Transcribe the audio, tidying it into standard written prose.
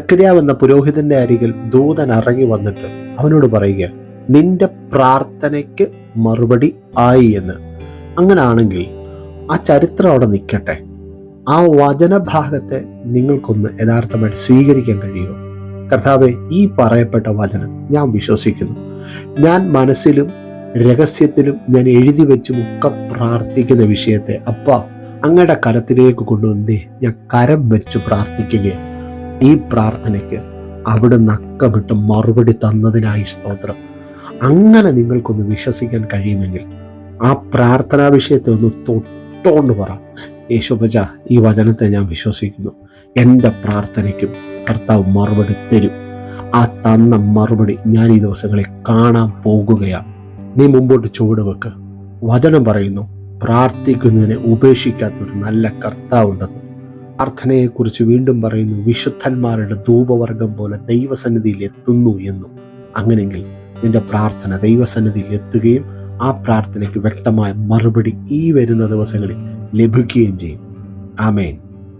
സക്കര്യാവ് എന്ന പുരോഹിതന്റെ അരികിൽ ദൂതൻ ഇറങ്ങി വന്നിട്ട് അവനോട് പറയുക, നിന്റെ പ്രാർത്ഥനയ്ക്ക് മറുപടി ആയി എന്ന്. അങ്ങനാണെങ്കിൽ ആ ചരിത്രം അവിടെ നിൽക്കട്ടെ. ആ വചനഭാഗത്തെ നിങ്ങൾക്കൊന്ന് യഥാർത്ഥമായിട്ട് സ്വീകരിക്കാൻ കഴിയുമോ? കർത്താവെ, ഈ പറയപ്പെട്ട വചനം ഞാൻ വിശ്വസിക്കുന്നു. ഞാൻ മനസ്സിലും രഹസ്യത്തിലും ഞാൻ എഴുതി വെച്ചും ഒക്കെ പ്രാർത്ഥിക്കുന്ന വിഷയത്തെ അപ്പാ അങ്ങയുടെ കരത്തിലേക്ക് കൊണ്ടുവന്നേ ഞാൻ കരം വെച്ച് പ്രാർത്ഥിക്കുകയാണ്. ഈ പ്രാർത്ഥനയ്ക്ക് അവിടുന്ന് അക്കമിട്ട് മറുപടി തന്നതിനായി സ്തോത്രം. അങ്ങനെ നിങ്ങൾക്കൊന്ന് വിശ്വസിക്കാൻ കഴിയുമെങ്കിൽ ആ പ്രാർത്ഥനാ വിഷയത്തെ ഒന്ന് തൊട്ടോണ്ട് പറ, യേശുപ്പച്ച, ഈ വചനത്തെ ഞാൻ വിശ്വസിക്കുന്നു. എൻ്റെ പ്രാർത്ഥനയ്ക്കും കർത്താവ് മറുപടി തരും. ആ തന്ന മറുപടി ഞാൻ ഈ ദിവസങ്ങളിൽ കാണാൻ പോകുകയാണ്. നീ മുമ്പോട്ട് ചുവട് വെക്ക്. വചനം പറയുന്നു, പ്രാർത്ഥിക്കുന്നതിനെ ഉപേക്ഷിക്കാത്തൊരു നല്ല കർത്താവുണ്ടെന്ന്. പ്രാർത്ഥനയെക്കുറിച്ച് വീണ്ടും പറയുന്നു, വിശുദ്ധന്മാരുടെ ധൂപവർഗം പോലെ ദൈവസന്നിധിയിൽ എത്തുന്നു എന്നും. അങ്ങനെയെങ്കിൽ നിന്റെ പ്രാർത്ഥന ദൈവസന്നിധിയിൽ എത്തുകയും ആ പ്രാർത്ഥനയ്ക്ക് വ്യക്തമായ മറുപടി ഈ വരുന്ന ദിവസങ്ങളിൽ ലഭിക്കുകയും ചെയ്യും. ആമേൻ.